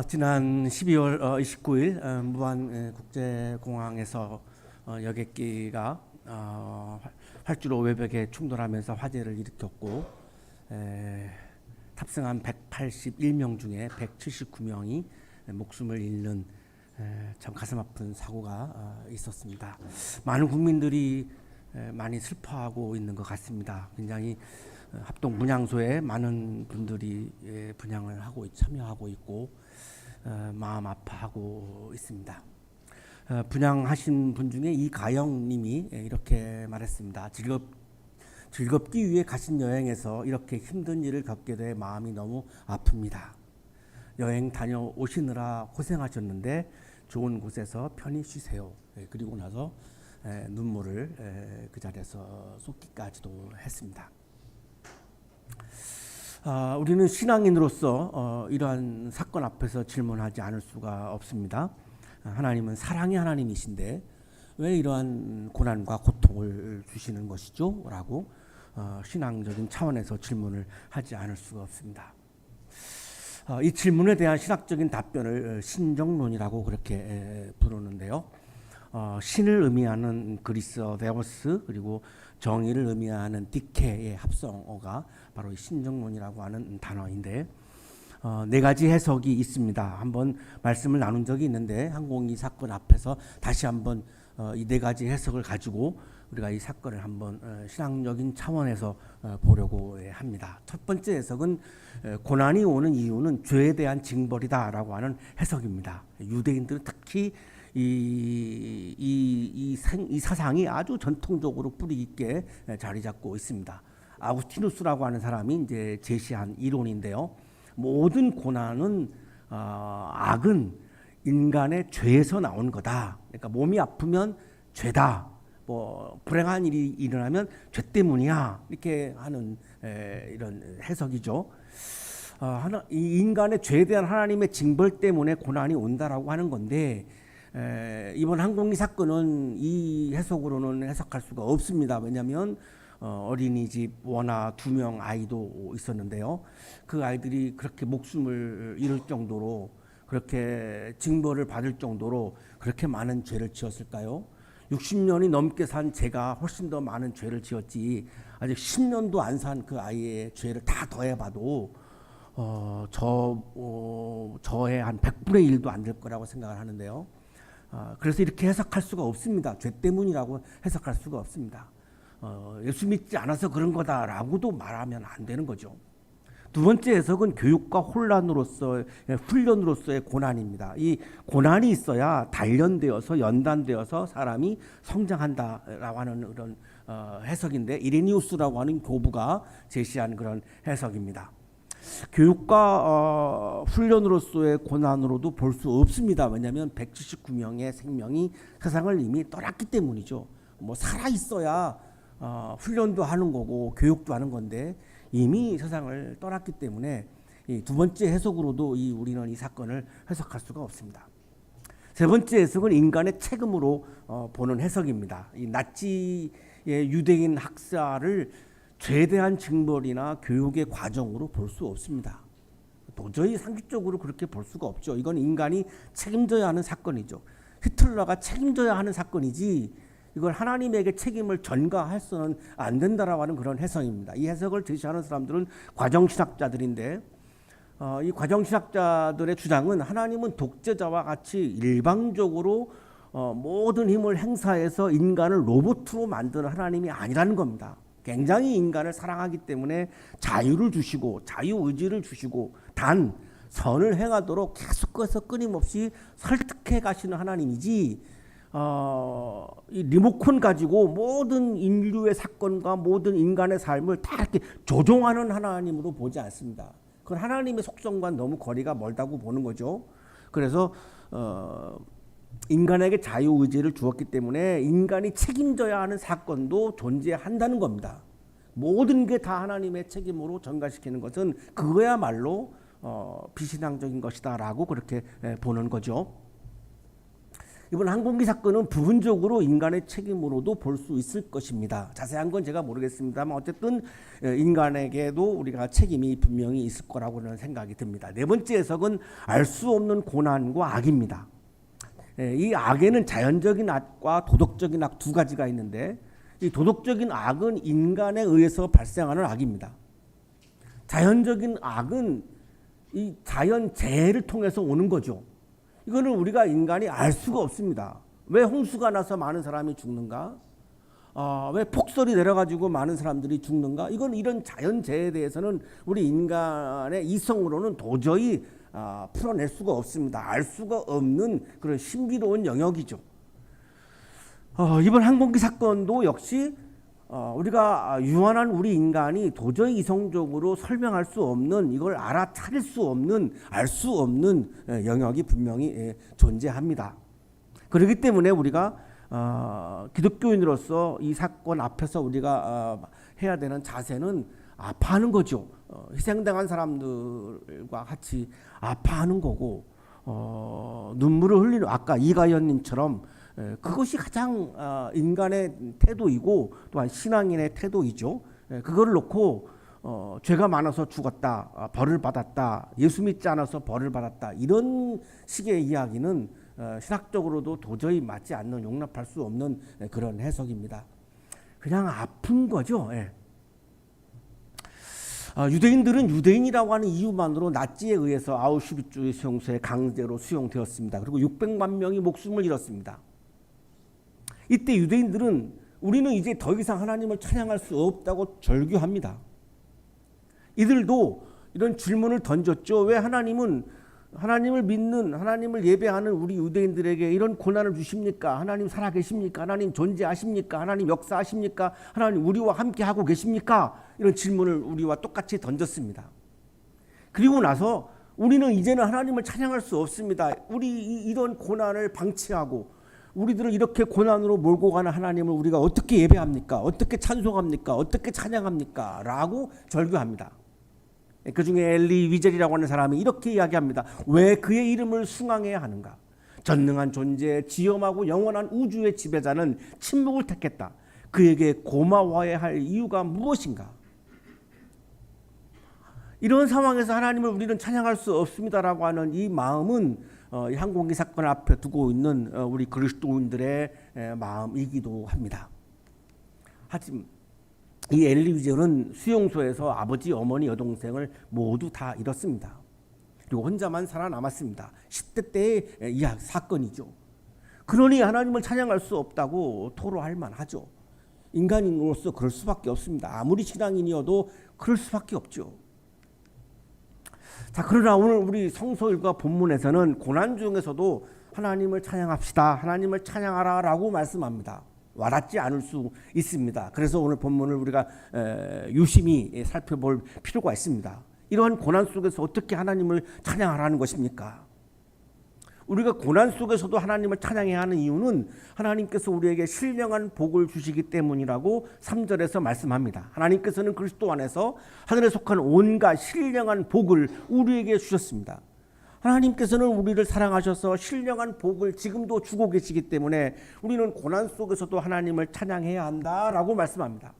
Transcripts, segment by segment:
지난 12월 29일 무안 국제공항에서 여객기가 활주로 외벽에 충돌하면서 화재를 일으켰고 탑승한 181명 중에 179명이 목숨을 잃는 참 가슴 아픈 사고가 있었습니다. 많은 국민들이 많이 슬퍼하고 있는 것 같습니다. 굉장히 합동 분향소에 많은 분들이 분향을 하고 참여하고 있고 마음 아파하고 있습니다. 분향하신 분 중에 이가영님이 이렇게 말했습니다. 즐겁기 위해 가신 여행에서 이렇게 힘든 일을 겪게 돼 마음이 너무 아픕니다. 여행 다녀오시느라 고생하셨는데 좋은 곳에서 편히 쉬세요. 그리고 나서 눈물을 그 자리에서 쏟기까지도 했습니다. 우리는 신앙인으로서 이러한 사건 앞에서 질문하지 않을 수가 없습니다. 하나님은 사랑의 하나님이신데 왜 이러한 고난과 고통을 주시는 것이죠? 라고 신앙적인 차원에서 질문을 하지 않을 수가 없습니다. 이 질문에 대한 신학적인 답변을 신정론이라고 그렇게 부르는데요. 신을 의미하는 그리스어 데오스 그리고 정의를 의미하는 디케의 합성어가 바로 신정론이라고 하는 단어인데 네 가지 해석이 있습니다. 한번 말씀을 나눈 적이 있는데 항공기 사건 앞에서 다시 한번 이 네 가지 해석을 가지고 우리가 이 사건을 한번 신앙적인 차원에서 보려고 합니다. 첫 번째 해석은 고난이 오는 이유는 죄에 대한 징벌이다라고 하는 해석입니다. 유대인들은 특히 이 사상이 아주 전통적으로 뿌리 깊게 자리 잡고 있습니다. 아구스티누스라고 하는 사람이 이제 제시한 이론인데요. 모든 고난은 악은 인간의 죄에서 나온 거다. 그러니까 몸이 아프면 죄다. 불행한 일이 일어나면 죄 때문이야. 이렇게 하는 이런 해석이죠. 이 인간의 죄에 대한 하나님의 징벌 때문에 고난이 온다라고 하는 건데 이번 항공기 사건은 이 해석으로는 해석할 수가 없습니다. 왜냐하면 어린이집 원아 2명 아이도 있었는데요. 그 아이들이 그렇게 목숨을 잃을 정도로 그렇게 징벌을 받을 정도로 그렇게 많은 죄를 지었을까요? 60년이 넘게 산 제가 훨씬 더 많은 죄를 지었지 아직 10년도 안 산 그 아이의 죄를 다 더해봐도 저의 한 100분의 1도 안 될 거라고 생각을 하는데요. 그래서 이렇게 해석할 수가 없습니다. 죄 때문이라고 해석할 수가 없습니다. 예수 믿지 않아서 그런 거다라고도 말하면 안 되는 거죠. 두 번째 해석은 교육과 훈련으로서의 고난입니다. 이 고난이 있어야 단련되어서 연단되어서 사람이 성장한다라고 하는 그런 해석인데 이레니우스라고 하는 교부가 제시한 그런 해석입니다. 교육과 훈련으로서의 고난으로도 볼 수 없습니다. 왜냐하면 179명의 생명이 세상을 이미 떠났기 때문이죠. 살아 있어야 훈련도 하는 거고 교육도 하는 건데 이미 세상을 떠났기 때문에 이 두 번째 해석으로도 우리는 이 사건을 해석할 수가 없습니다. 세 번째 해석은 인간의 책임으로 보는 해석입니다. 이 나치의 유대인 학살을 죄에 대한 징벌이나 교육의 과정으로 볼 수 없습니다. 도저히 상식적으로 그렇게 볼 수가 없죠. 이건 인간이 책임져야 하는 사건이죠. 히틀러가 책임져야 하는 사건이지 이걸 하나님에게 책임을 전가해서는 안 된다라고 하는 그런 해석입니다. 이 해석을 제시하는 사람들은 과정신학자들인데 이 과정신학자들의 주장은 하나님은 독재자와 같이 일방적으로 모든 힘을 행사해서 인간을 로봇으로 만드는 하나님이 아니라는 겁니다. 굉장히 인간을 사랑하기 때문에 자유를 주시고 자유의지를 주시고 단 선을 행하도록 계속해서 끊임없이 설득해 가시는 하나님이지 이 리모컨 가지고 모든 인류의 사건과 모든 인간의 삶을 다 이렇게 조종하는 하나님으로 보지 않습니다. 그건 하나님의 속성과 너무 거리가 멀다고 보는 거죠. 그래서 인간에게 자유의지를 주었기 때문에 인간이 책임져야 하는 사건도 존재한다는 겁니다. 모든 게 다 하나님의 책임으로 전가시키는 것은 그거야말로 비신앙적인 것이다라고 그렇게 보는 거죠. 이번 항공기 사건은 부분적으로 인간의 책임으로도 볼 수 있을 것입니다. 자세한 건 제가 모르겠습니다만 어쨌든 인간에게도 우리가 책임이 분명히 있을 거라고는 생각이 듭니다. 네 번째 해석은 알 수 없는 고난과 악입니다. 이 악에는 자연적인 악과 도덕적인 악 두 가지가 있는데 이 도덕적인 악은 인간에 의해서 발생하는 악입니다. 자연적인 악은 이 자연 재해를 통해서 오는 거죠. 이거는 우리가 인간이 알 수가 없습니다. 왜 홍수가 나서 많은 사람이 죽는가? 왜 폭설이 내려가지고 많은 사람들이 죽는가? 이건 이런 자연재해에 대해서는 우리 인간의 이성으로는 도저히 풀어낼 수가 없습니다. 알 수가 없는 그런 신비로운 영역이죠. 이번 항공기 사건도 역시 우리가 유한한 우리 인간이 도저히 이성적으로 설명할 수 없는, 이걸 알아차릴 수 없는, 알 수 없는 영역이 분명히 존재합니다. 그렇기 때문에 우리가 기독교인으로서 이 사건 앞에서 우리가 해야 되는 자세는 아파하는 거죠. 희생당한 사람들과 같이 아파하는 거고, 눈물을 흘리는, 아까 이가연님처럼 그것이 가장 인간의 태도이고 또한 신앙인의 태도이죠. 그걸 놓고 죄가 많아서 죽었다, 벌을 받았다, 예수 믿지 않아서 벌을 받았다, 이런 식의 이야기는 신학적으로도 도저히 맞지 않는, 용납할 수 없는 그런 해석입니다. 그냥 아픈 거죠. 유대인들은 유대인이라고 하는 이유만으로 나치에 의해서 아우슈비츠 수용소에 강제로 수용되었습니다. 그리고 600만 명이 목숨을 잃었습니다. 이때 유대인들은 우리는 이제 더 이상 하나님을 찬양할 수 없다고 절규합니다. 이들도 이런 질문을 던졌죠. 왜 하나님을 믿는, 하나님을 예배하는 우리 유대인들에게 이런 고난을 주십니까? 하나님 살아계십니까? 하나님 존재하십니까? 하나님 역사하십니까? 하나님 우리와 함께 하고 계십니까? 이런 질문을 우리와 똑같이 던졌습니다. 그리고 나서 우리는 이제는 하나님을 찬양할 수 없습니다. 우리 이런 고난을 방치하고 우리들을 이렇게 고난으로 몰고 가는 하나님을 우리가 어떻게 예배합니까? 어떻게 찬송합니까? 어떻게 찬양합니까? 라고 절규합니다. 그 중에 엘리 위젤이라고 하는 사람이 이렇게 이야기합니다. 왜 그의 이름을 숭앙해야 하는가? 전능한 존재, 지엄하고 영원한 우주의 지배자는 침묵을 택했다. 그에게 고마워해야 할 이유가 무엇인가? 이런 상황에서 하나님을 우리는 찬양할 수 없습니다라고 하는 이 마음은 이 항공기 사건 앞에 두고 있는 우리 그리스도인들의 마음이기도 합니다. 하지만 이 엘리 위젤은 수용소에서 아버지, 어머니, 여동생을 모두 다 잃었습니다. 그리고 혼자만 살아남았습니다. 10대 때의 사건이죠. 그러니 하나님을 찬양할 수 없다고 토로할 만하죠. 인간인으로서 그럴 수밖에 없습니다. 아무리 신앙인이어도 그럴 수밖에 없죠. 자, 그러나 오늘 우리 성서일과 본문에서는 고난 중에서도 하나님을 찬양합시다, 하나님을 찬양하라 라고 말씀합니다. 와닿지 않을 수 있습니다. 그래서 오늘 본문을 우리가 유심히 살펴볼 필요가 있습니다. 이러한 고난 속에서 어떻게 하나님을 찬양하라는 것입니까? 우리가 고난 속에서도 하나님을 찬양해야 하는 이유는 하나님께서 우리에게 신령한 복을 주시기 때문이라고 3절에서 말씀합니다. 하나님께서는 그리스도 안에서 하늘에 속한 온갖 신령한 복을 우리에게 주셨습니다. 하나님께서는 우리를 사랑하셔서 신령한 복을 지금도 주고 계시기 때문에 우리는 고난 속에서도 하나님을 찬양해야 한다라고 말씀합니다.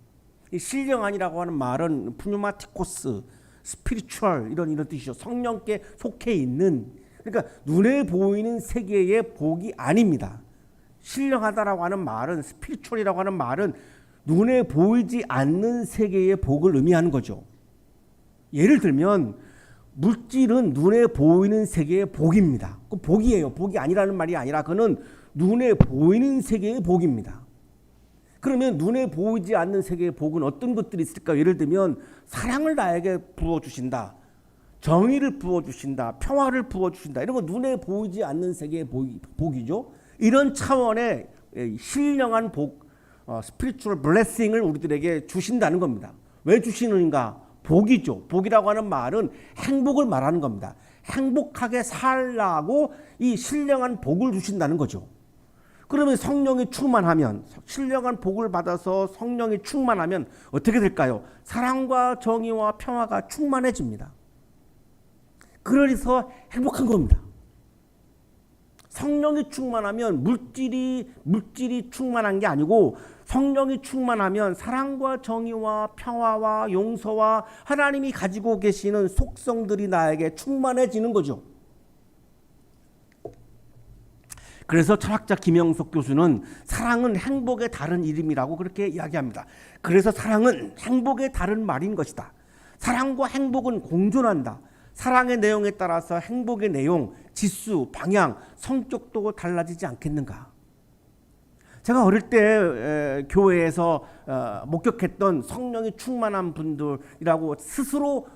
이 신령한이라고 하는 말은 푸뉴마티코스, 스피리추얼 이런 뜻이죠. 성령께 속해 있는, 그러니까 눈에 보이는 세계의 복이 아닙니다. 신령하다라고 하는 말은, 스피리추얼이라고 하는 말은 눈에 보이지 않는 세계의 복을 의미하는 거죠. 예를 들면 물질은 눈에 보이는 세계의 복입니다. 그 복이에요. 복이 아니라는 말이 아니라 그는 눈에 보이는 세계의 복입니다. 그러면 눈에 보이지 않는 세계의 복은 어떤 것들이 있을까? 예를 들면 사랑을 나에게 부어주신다, 정의를 부어주신다, 평화를 부어주신다, 이런 거 눈에 보이지 않는 세계의 복이죠. 이런 차원의 신령한 복, 스피리추얼 블레싱을 우리들에게 주신다는 겁니다. 왜 주시는가? 복이죠. 복이라고 하는 말은 행복을 말하는 겁니다. 행복하게 살라고 이 신령한 복을 주신다는 거죠. 그러면 성령이 충만하면, 신령한 복을 받아서 성령이 충만하면 어떻게 될까요? 사랑과 정의와 평화가 충만해집니다. 그래서 행복한 겁니다. 성령이 충만하면 물질이 충만한 게 아니고 성령이 충만하면 사랑과 정의와 평화와 용서와 하나님이 가지고 계시는 속성들이 나에게 충만해지는 거죠. 그래서 철학자 김영석 교수는 사랑은 행복의 다른 이름이라고 그렇게 이야기합니다. 그래서 사랑은 행복의 다른 말인 것이다. 사랑과 행복은 공존한다. 사랑의 내용에 따라서 행복의 내용, 지수, 방향, 성격도 달라지지 않겠는가. 제가 어릴 때 교회에서 목격했던 성령이 충만한 분들이라고 스스로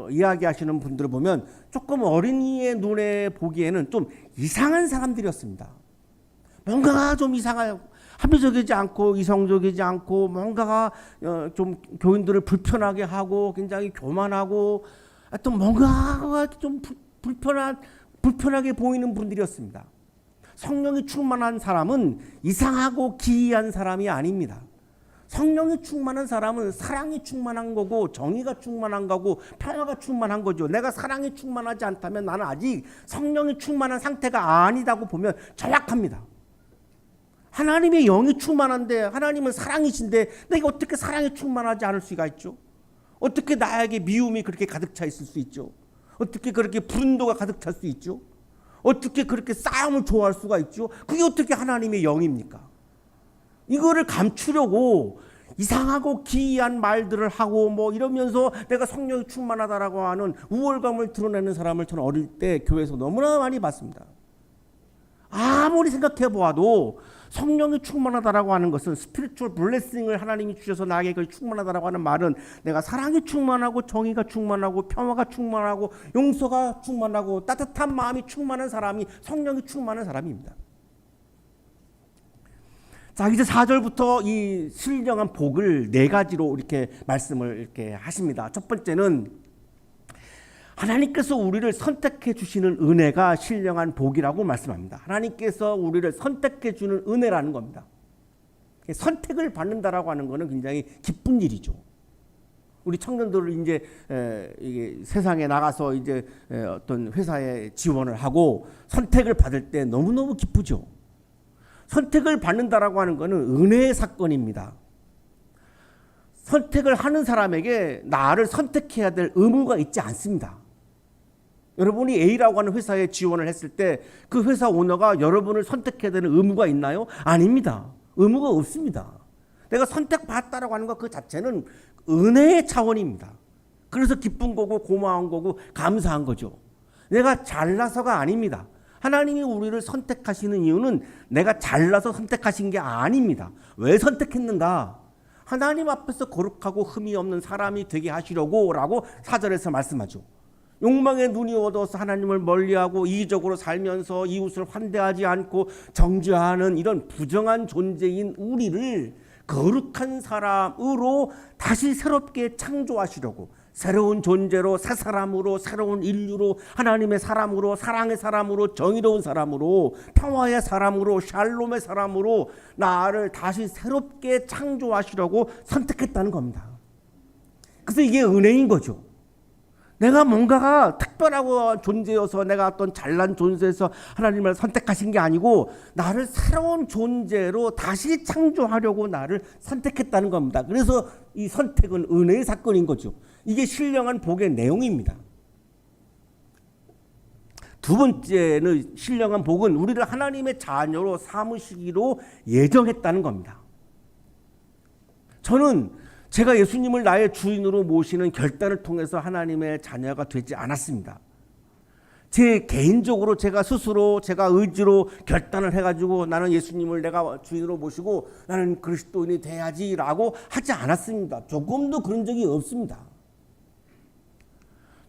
이야기하시는 분들을 보면 조금 어린이의 눈에 보기에는 좀 이상한 사람들이었습니다. 뭔가가 좀 이상해요. 합리적이지 않고 이성적이지 않고 뭔가가 좀 교인들을 불편하게 하고 굉장히 교만하고 하여튼 뭔가가 좀 불편하게 보이는 분들이었습니다. 성령이 충만한 사람은 이상하고 기이한 사람이 아닙니다. 성령이 충만한 사람은 사랑이 충만한 거고 정의가 충만한 거고 평화가 충만한 거죠. 내가 사랑이 충만하지 않다면 나는 아직 성령이 충만한 상태가 아니다고 보면 정확합니다. 하나님의 영이 충만한데 하나님은 사랑이신데 내가 어떻게 사랑이 충만하지 않을 수가 있죠? 어떻게 나에게 미움이 그렇게 가득 차 있을 수 있죠? 어떻게 그렇게 분노가 가득 찰 수 있죠? 어떻게 그렇게 싸움을 좋아할 수가 있죠? 그게 어떻게 하나님의 영입니까? 이거를 감추려고 이상하고 기이한 말들을 하고 뭐 이러면서 내가 성령이 충만하다라고 하는 우월감을 드러내는 사람을 저는 어릴 때 교회에서 너무나 많이 봤습니다. 아무리 생각해 보아도 성령이 충만하다라고 하는 것은 스피리추얼 블레싱을 하나님이 주셔서 나에게 충만하다라고 하는 말은 내가 사랑이 충만하고 정의가 충만하고 평화가 충만하고 용서가 충만하고 따뜻한 마음이 충만한 사람이 성령이 충만한 사람입니다. 자, 이제 4절부터 이 신령한 복을 네 가지로 이렇게 말씀을 이렇게 하십니다. 첫 번째는 하나님께서 우리를 선택해 주시는 은혜가 신령한 복이라고 말씀합니다. 하나님께서 우리를 선택해 주는 은혜라는 겁니다. 선택을 받는다라고 하는 것은 굉장히 기쁜 일이죠. 우리 청년들을 이제 이게 세상에 나가서 이제 어떤 회사에 지원을 하고 선택을 받을 때 너무너무 기쁘죠. 선택을 받는다라고 하는 것은 은혜의 사건입니다. 선택을 하는 사람에게 나를 선택해야 될 의무가 있지 않습니다. 여러분이 A라고 하는 회사에 지원을 했을 때 그 회사 오너가 여러분을 선택해야 되는 의무가 있나요? 아닙니다. 의무가 없습니다. 내가 선택받았다라고 하는 것 그 자체는 은혜의 차원입니다. 그래서 기쁜 거고 고마운 거고 감사한 거죠. 내가 잘나서가 아닙니다. 하나님이 우리를 선택하시는 이유는 내가 잘나서 선택하신 게 아닙니다. 왜 선택했는가? 하나님 앞에서 거룩하고 흠이 없는 사람이 되게 하시려고 라고 4절에서 말씀하죠. 욕망의 눈이 어두워서 하나님을 멀리하고 이기적으로 살면서 이웃을 환대하지 않고 정죄하는 이런 부정한 존재인 우리를 거룩한 사람으로 다시 새롭게 창조하시려고 새로운 존재로 새 사람으로 새로운 인류로 하나님의 사람으로 사랑의 사람으로 정의로운 사람으로 평화의 사람으로 샬롬의 사람으로 나를 다시 새롭게 창조하시려고 선택했다는 겁니다. 그래서 이게 은혜인 거죠. 내가 뭔가가 특별하고 존재여서 내가 어떤 잘난 존재에서 하나님을 선택하신 게 아니고 나를 새로운 존재로 다시 창조하려고 나를 선택했다는 겁니다. 그래서 이 선택은 은혜의 사건인 거죠. 이게 신령한 복의 내용입니다. 두 번째는 신령한 복은 우리를 하나님의 자녀로 삼으시기로 예정했다는 겁니다. 저는 제가 예수님을 나의 주인으로 모시는 결단을 통해서 하나님의 자녀가 되지 않았습니다. 제 개인적으로 제가 스스로 제가 의지로 결단을 해가지고 나는 예수님을 내가 주인으로 모시고 나는 그리스도인이 돼야지라고 하지 않았습니다. 조금도 그런 적이 없습니다.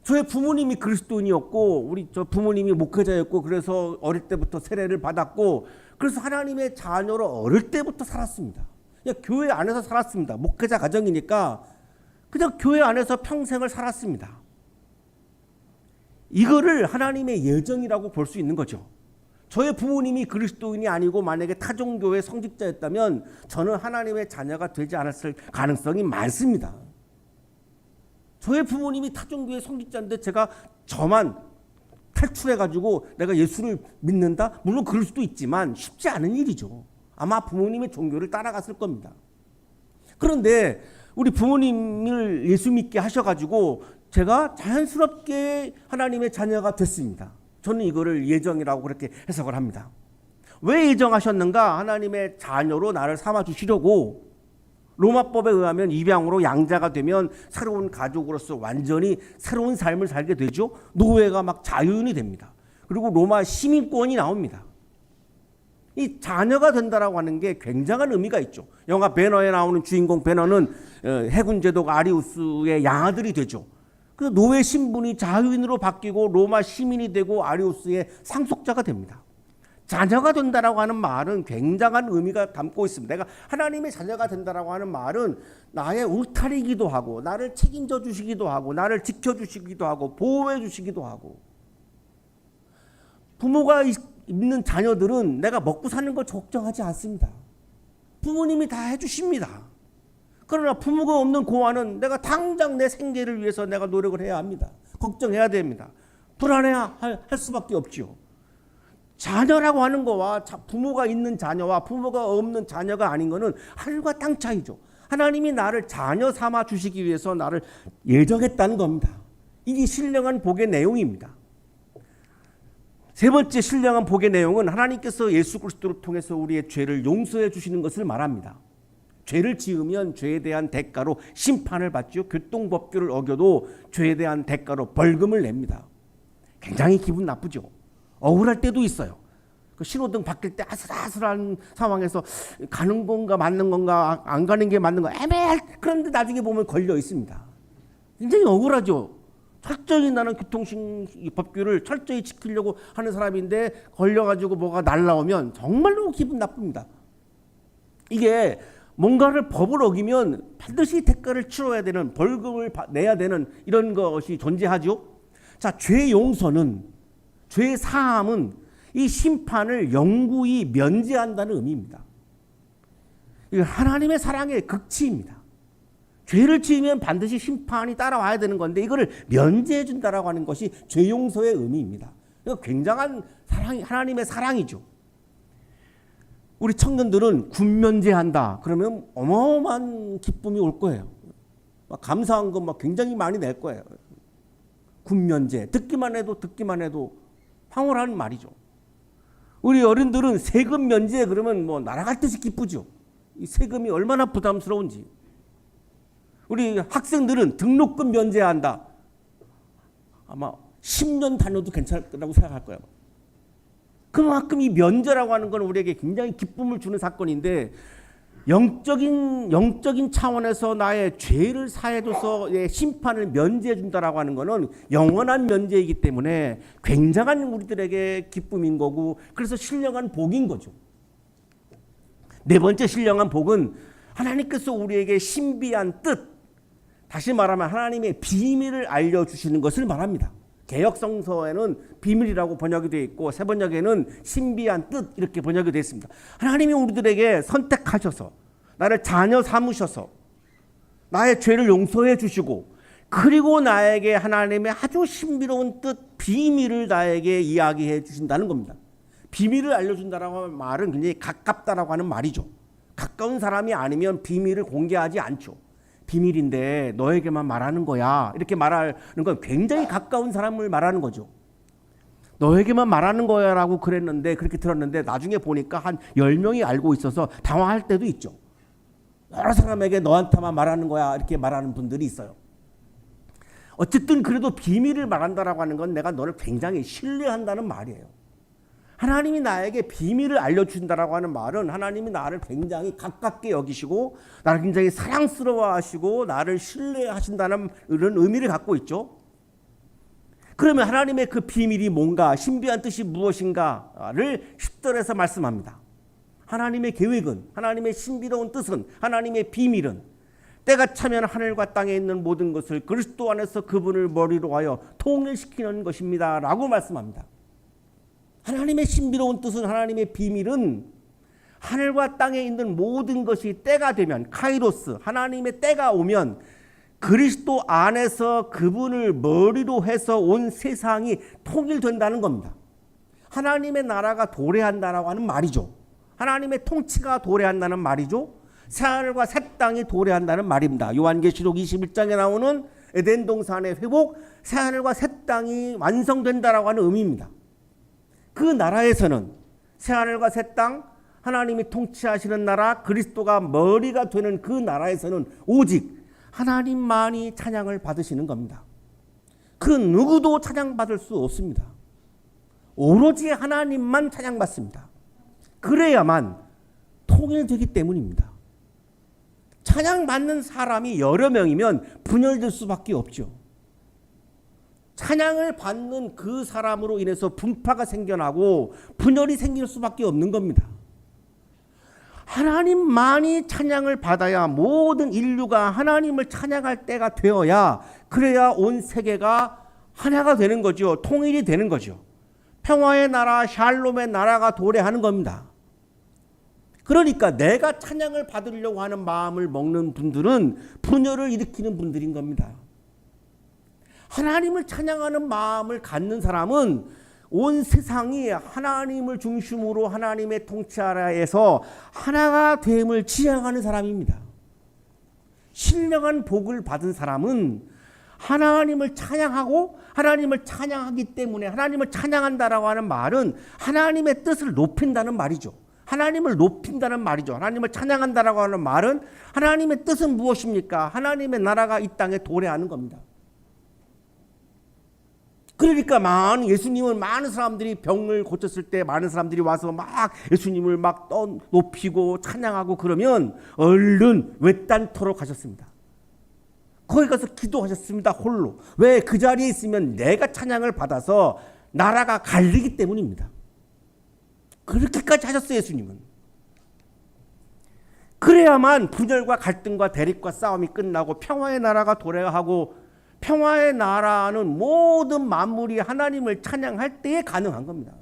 저의 부모님이 그리스도인이었고 우리 저 부모님이 목회자였고 그래서 어릴 때부터 세례를 받았고 그래서 하나님의 자녀로 어릴 때부터 살았습니다. 그냥 교회 안에서 살았습니다. 목회자 가정이니까 그냥 교회 안에서 평생을 살았습니다. 이거를 하나님의 예정이라고 볼 수 있는 거죠. 저의 부모님이 그리스도인이 아니고 만약에 타종교회 성직자였다면 저는 하나님의 자녀가 되지 않았을 가능성이 많습니다. 저의 부모님이 타종교회 성직자인데 제가 저만 탈출해가지고 내가 예수를 믿는다? 물론 그럴 수도 있지만 쉽지 않은 일이죠. 아마 부모님의 종교를 따라갔을 겁니다. 그런데 우리 부모님을 예수 믿게 하셔가지고 제가 자연스럽게 하나님의 자녀가 됐습니다. 저는 이거를 예정이라고 그렇게 해석을 합니다. 왜 예정하셨는가? 하나님의 자녀로 나를 삼아주시려고. 로마법에 의하면 입양으로 양자가 되면 새로운 가족으로서 완전히 새로운 삶을 살게 되죠. 노예가 막 자유인이 됩니다. 그리고 로마 시민권이 나옵니다. 이 자녀가 된다라고 하는 게 굉장한 의미가 있죠. 영화 배너에 나오는 주인공 배너는 해군 제독 아리우스의 양아들이 되죠. 그 노예 신분이 자유인으로 바뀌고 로마 시민이 되고 아리우스의 상속자가 됩니다. 자녀가 된다라고 하는 말은 굉장한 의미가 담고 있습니다. 내가 하나님의 자녀가 된다라고 하는 말은 나의 울타리이기도 하고 나를 책임져 주시기도 하고 나를 지켜주시기도 하고 보호해 주시기도 하고. 부모가 있는 자녀들은 내가 먹고 사는 걸 걱정하지 않습니다. 부모님이 다 해주십니다. 그러나 부모가 없는 고아는 내가 당장 내 생계를 위해서 내가 노력을 해야 합니다. 걱정해야 됩니다. 불안해할 수밖에 없죠. 자녀라고 하는 거와 부모가 있는 자녀와 부모가 없는 자녀가 아닌 거는 하늘과 땅 차이죠. 하나님이 나를 자녀 삼아 주시기 위해서 나를 예정했다는 겁니다. 이게 신령한 복의 내용입니다. 세 번째 신령한 복의 내용은 하나님께서 예수 그리스도를 통해서 우리의 죄를 용서해 주시는 것을 말합니다. 죄를 지으면 죄에 대한 대가로 심판을 받죠. 교통법규를 어겨도 죄에 대한 대가로 벌금을 냅니다. 굉장히 기분 나쁘죠. 억울할 때도 있어요. 그 신호등 바뀔 때 아슬아슬한 상황에서 가는 건가 맞는 건가 안 가는 게 맞는 건가 애매할. 그런데 나중에 보면 걸려 있습니다. 굉장히 억울하죠. 철저히 나는 교통법규를 철저히 지키려고 하는 사람인데 걸려가지고 뭐가 날라오면 정말로 기분 나쁩니다. 이게 뭔가를 법을 어기면 반드시 대가를 치러야 되는, 벌금을 내야 되는 이런 것이 존재하죠. 자, 죄 용서는, 죄 사함은 이 심판을 영구히 면제한다는 의미입니다. 이게 하나님의 사랑의 극치입니다. 죄를 지으면 반드시 심판이 따라와야 되는 건데 이거를 면제해 준다라고 하는 것이 죄 용서의 의미입니다. 이거 굉장한 하나님의 사랑이죠. 우리 청년들은 군면제한다 그러면 어마어마한 기쁨이 올 거예요. 막 감사한 거 막 굉장히 많이 낼 거예요. 군면제 듣기만 해도 황홀한 말이죠. 우리 어른들은 세금 면제 그러면 뭐 날아갈 듯이 기쁘죠. 이 세금이 얼마나 부담스러운지. 우리 학생들은 등록금 면제한다. 아마 10년 다녀도 괜찮다고 생각할 거예요. 그만큼 이 면제라고 하는 건 우리에게 굉장히 기쁨을 주는 사건인데 영적인 차원에서 나의 죄를 사해줘서 심판을 면제해 준다라고 하는 것은 영원한 면제이기 때문에 굉장한 우리들에게 기쁨인 거고 그래서 신령한 복인 거죠. 네 번째 신령한 복은 하나님께서 우리에게 신비한 뜻, 다시 말하면 하나님의 비밀을 알려주시는 것을 말합니다. 개역성서에는 비밀이라고 번역이 되어 있고 세번역에는 신비한 뜻 이렇게 번역이 되어 있습니다. 하나님이 우리들에게 선택하셔서 나를 자녀 삼으셔서 나의 죄를 용서해 주시고 그리고 나에게 하나님의 아주 신비로운 뜻, 비밀을 나에게 이야기해 주신다는 겁니다. 비밀을 알려준다라고 하는 말은 굉장히 가깝다라고 하는 말이죠. 가까운 사람이 아니면 비밀을 공개하지 않죠. 비밀인데 너에게만 말하는 거야. 이렇게 말하는 건 굉장히 가까운 사람을 말하는 거죠. 너에게만 말하는 거야 라고 그랬는데 그렇게 들었는데 나중에 보니까 한 10명이 알고 있어서 당황할 때도 있죠. 여러 사람에게 너한테만 말하는 거야 이렇게 말하는 분들이 있어요. 어쨌든 그래도 비밀을 말한다라고 하는 건 내가 너를 굉장히 신뢰한다는 말이에요. 하나님이 나에게 비밀을 알려준다라고 하는 말은 하나님이 나를 굉장히 가깝게 여기시고 나를 굉장히 사랑스러워하시고 나를 신뢰하신다는 이런 의미를 갖고 있죠. 그러면 하나님의 그 비밀이 뭔가, 신비한 뜻이 무엇인가를 10절에서 말씀합니다. 하나님의 계획은, 하나님의 신비로운 뜻은, 하나님의 비밀은 때가 차면 하늘과 땅에 있는 모든 것을 그리스도 안에서 그분을 머리로 하여 통일시키는 것입니다 라고 말씀합니다. 하나님의 신비로운 뜻은, 하나님의 비밀은 하늘과 땅에 있는 모든 것이 때가 되면, 카이로스, 하나님의 때가 오면 그리스도 안에서 그분을 머리로 해서 온 세상이 통일된다는 겁니다. 하나님의 나라가 도래한다라고 하는 말이죠. 하나님의 통치가 도래한다는 말이죠. 새하늘과 새 땅이 도래한다는 말입니다. 요한계시록 21장에 나오는 에덴 동산의 회복, 새하늘과 새 땅이 완성된다라고 하는 의미입니다. 그 나라에서는 새하늘과 새 땅, 하나님이 통치하시는 나라, 그리스도가 머리가 되는 그 나라에서는 오직 하나님만이 찬양을 받으시는 겁니다. 그 누구도 찬양받을 수 없습니다. 오로지 하나님만 찬양받습니다. 그래야만 통일되기 때문입니다. 찬양받는 사람이 여러 명이면 분열될 수밖에 없죠. 찬양을 받는 그 사람으로 인해서 분파가 생겨나고 분열이 생길 수밖에 없는 겁니다. 하나님만이 찬양을 받아야 모든 인류가 하나님을 찬양할 때가 되어야, 그래야 온 세계가 하나가 되는 거죠. 통일이 되는 거죠. 평화의 나라, 샬롬의 나라가 도래하는 겁니다. 그러니까 내가 찬양을 받으려고 하는 마음을 먹는 분들은 분열을 일으키는 분들인 겁니다. 하나님을 찬양하는 마음을 갖는 사람은 온 세상이 하나님을 중심으로 하나님의 통치 아래에서 하나가 됨을 지향하는 사람입니다. 신령한 복을 받은 사람은 하나님을 찬양하고, 하나님을 찬양하기 때문에, 하나님을 찬양한다라고 하는 말은 하나님의 뜻을 높인다는 말이죠. 하나님을 높인다는 말이죠. 하나님을 찬양한다라고 하는 말은 하나님의 뜻은 무엇입니까? 하나님의 나라가 이 땅에 도래하는 겁니다. 그러니까 예수님은 많은 사람들이 병을 고쳤을 때 많은 사람들이 와서 막 예수님을 막 높이고 찬양하고 그러면 얼른 외딴터로 가셨습니다. 거기 가서 기도하셨습니다. 홀로. 왜? 그 자리에 있으면 내가 찬양을 받아서 나라가 갈리기 때문입니다. 그렇게까지 하셨어요, 예수님은. 그래야만 분열과 갈등과 대립과 싸움이 끝나고 평화의 나라가 도래하고, 평화의 나라는 모든 만물이 하나님을 찬양할 때에 가능한 겁니다.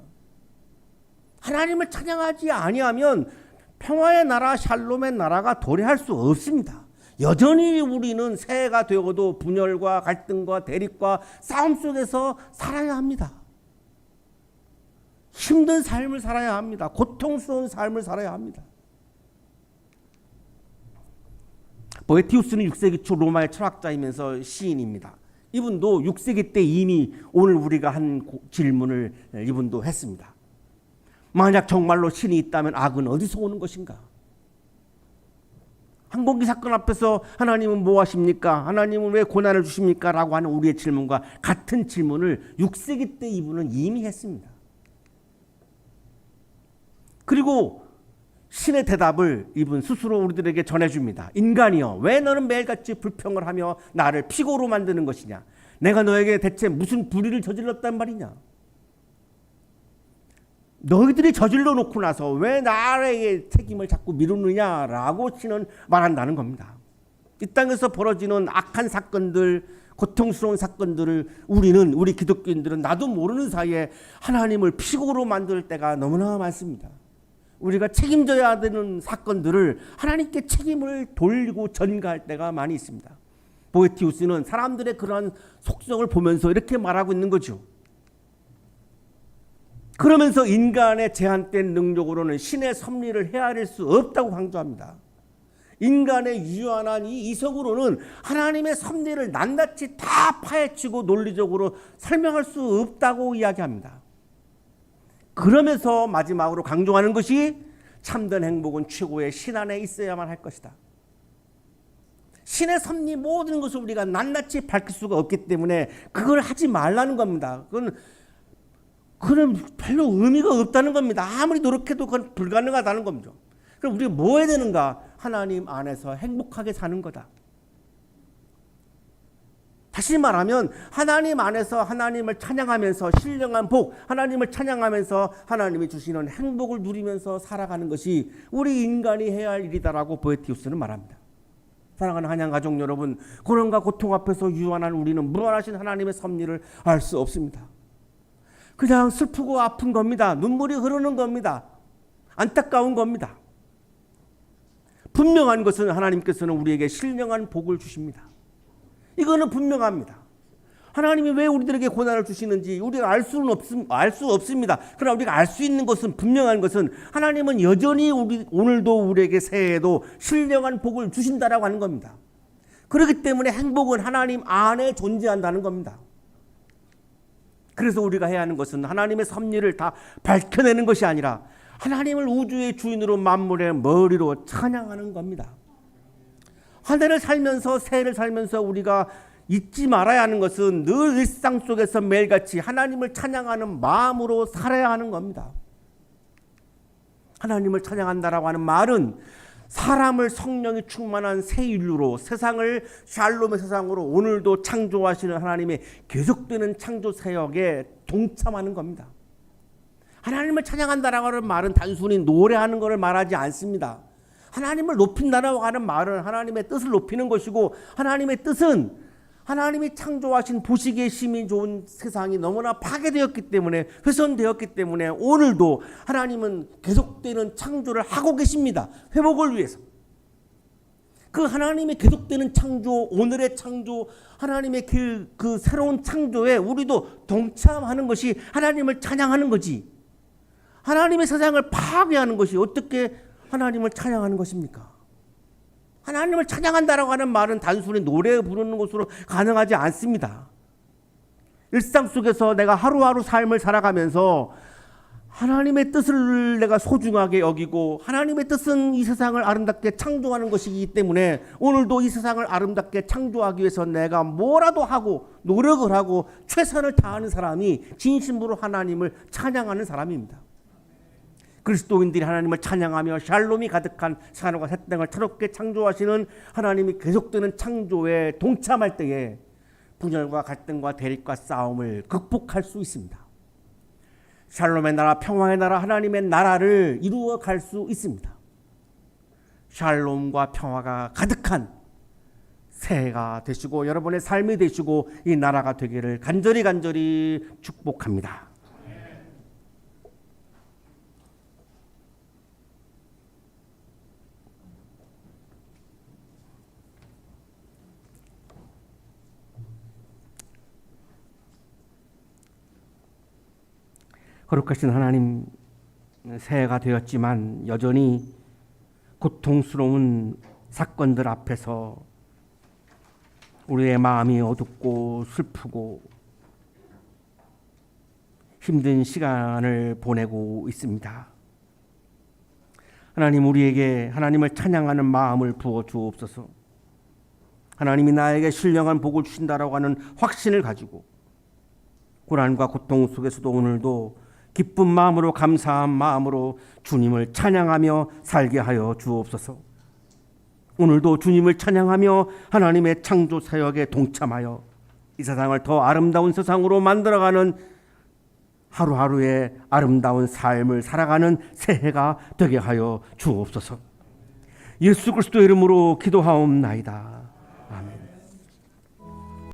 하나님을 찬양하지 아니하면 평화의 나라, 샬롬의 나라가 도래할 수 없습니다. 여전히 우리는 새해가 되어도 분열과 갈등과 대립과 싸움 속에서 살아야 합니다. 힘든 삶을 살아야 합니다. 고통스러운 삶을 살아야 합니다. 보에티우스는 6세기 초 로마의 철학자이면서 시인입니다. 이분도 6세기 때 이미 오늘 우리가 한 질문을 이분도 했습니다. 만약 정말로 신이 있다면 악은 어디서 오는 것인가? 항공기 사건 앞에서 하나님은 뭐 하십니까? 하나님은 왜 고난을 주십니까? 라고 하는 우리의 질문과 같은 질문을 6세기 때 이분은 이미 했습니다. 그리고 신의 대답을 이분 스스로 우리들에게 전해줍니다. 인간이여, 왜 너는 매일같이 불평을 하며 나를 피고로 만드는 것이냐? 내가 너에게 대체 무슨 불의를 저질렀단 말이냐? 너희들이 저질러 놓고 나서 왜 나의 책임을 자꾸 미루느냐라고 신은 말한다는 겁니다. 이 땅에서 벌어지는 악한 사건들, 고통스러운 사건들을 우리 기독교인들은 나도 모르는 사이에 하나님을 피고로 만들 때가 너무나 많습니다. 우리가 책임져야 되는 사건들을 하나님께 책임을 돌리고 전가할 때가 많이 있습니다. 보에티우스는 사람들의 그러한 속성을 보면서 이렇게 말하고 있는 거죠. 그러면서 인간의 제한된 능력으로는 신의 섭리를 헤아릴 수 없다고 강조합니다. 인간의 유한한 이 이성으로는 하나님의 섭리를 낱낱이 다 파헤치고 논리적으로 설명할 수 없다고 이야기합니다. 그러면서 마지막으로 강조하는 것이 참된 행복은 최고의 신 안에 있어야만 할 것이다. 신의 섭리 모든 것을 우리가 낱낱이 밝힐 수가 없기 때문에 그걸 하지 말라는 겁니다. 그건 별로 의미가 없다는 겁니다. 아무리 노력해도 그건 불가능하다는 겁니다. 그럼 우리가 뭐 해야 되는가? 하나님 안에서 행복하게 사는 거다. 다시 말하면 하나님 안에서 하나님을 찬양하면서 신령한 복, 하나님을 찬양하면서 하나님이 주시는 행복을 누리면서 살아가는 것이 우리 인간이 해야 할 일이다라고 보에티우스는 말합니다. 사랑하는 한양가족 여러분, 고난과 고통 앞에서 유한한 우리는 무한하신 하나님의 섭리를 알 수 없습니다. 그냥 슬프고 아픈 겁니다. 눈물이 흐르는 겁니다. 안타까운 겁니다. 분명한 것은 하나님께서는 우리에게 신령한 복을 주십니다. 이거는 분명합니다. 하나님이 왜 우리들에게 고난을 주시는지 우리가 알 수 없습니다. 그러나 우리가 알 수 있는 것은, 분명한 것은 하나님은 여전히 오늘도 우리에게 새해에도 신령한 복을 주신다라고 하는 겁니다. 그렇기 때문에 행복은 하나님 안에 존재한다는 겁니다. 그래서 우리가 해야 하는 것은 하나님의 섭리를 다 밝혀내는 것이 아니라 하나님을 우주의 주인으로 만물의 머리로 찬양하는 겁니다. 한 해를 살면서, 새해를 살면서 우리가 잊지 말아야 하는 것은 늘 일상 속에서 매일같이 하나님을 찬양하는 마음으로 살아야 하는 겁니다. 하나님을 찬양한다라고 하는 말은 사람을 성령이 충만한 새 인류로, 세상을 샬롬의 세상으로 오늘도 창조하시는 하나님의 계속되는 창조 사역에 동참하는 겁니다. 하나님을 찬양한다라고 하는 말은 단순히 노래하는 것을 말하지 않습니다. 하나님을 높인다라고 하는 말은 하나님의 뜻을 높이는 것이고, 하나님의 뜻은 하나님이 창조하신 보시기에 심히 좋은 세상이 너무나 파괴되었기 때문에, 훼손되었기 때문에 오늘도 하나님은 계속되는 창조를 하고 계십니다. 회복을 위해서. 그 하나님의 계속되는 창조, 오늘의 창조, 하나님의 그 새로운 창조에 우리도 동참하는 것이 하나님을 찬양하는 거지. 하나님의 세상을 파괴하는 것이 어떻게 하나님을 찬양하는 것입니까? 하나님을 찬양한다라고 하는 말은 단순히 노래 부르는 것으로 가능하지 않습니다. 일상 속에서 내가 하루하루 삶을 살아가면서 하나님의 뜻을 내가 소중하게 여기고, 하나님의 뜻은 이 세상을 아름답게 창조하는 것이기 때문에 오늘도 이 세상을 아름답게 창조하기 위해서 내가 뭐라도 하고 노력을 하고 최선을 다하는 사람이 진심으로 하나님을 찬양하는 사람입니다. 그리스도인들이 하나님을 찬양하며 샬롬이 가득한 하늘과 새 땅을 새롭게 창조하시는 하나님이 계속되는 창조에 동참할 때에 분열과 갈등과 대립과 싸움을 극복할 수 있습니다. 샬롬의 나라, 평화의 나라, 하나님의 나라를 이루어 갈 수 있습니다. 샬롬과 평화가 가득한 새해가 되시고 여러분의 삶이 되시고 이 나라가 되기를 간절히 축복합니다. 거룩하신 하나님, 새해가 되었지만 여전히 고통스러운 사건들 앞에서 우리의 마음이 어둡고 슬프고 힘든 시간을 보내고 있습니다. 하나님, 우리에게 하나님을 찬양하는 마음을 부어 주옵소서. 하나님이 나에게 신령한 복을 주신다라고 하는 확신을 가지고 고난과 고통 속에서도 오늘도 기쁜 마음으로, 감사한 마음으로 주님을 찬양하며 살게 하여 주옵소서. 오늘도 주님을 찬양하며 하나님의 창조 사역에 동참하여 이 세상을 더 아름다운 세상으로 만들어가는 하루하루의 아름다운 삶을 살아가는 새해가 되게 하여 주옵소서. 예수 그리스도의 이름으로 기도하옵나이다.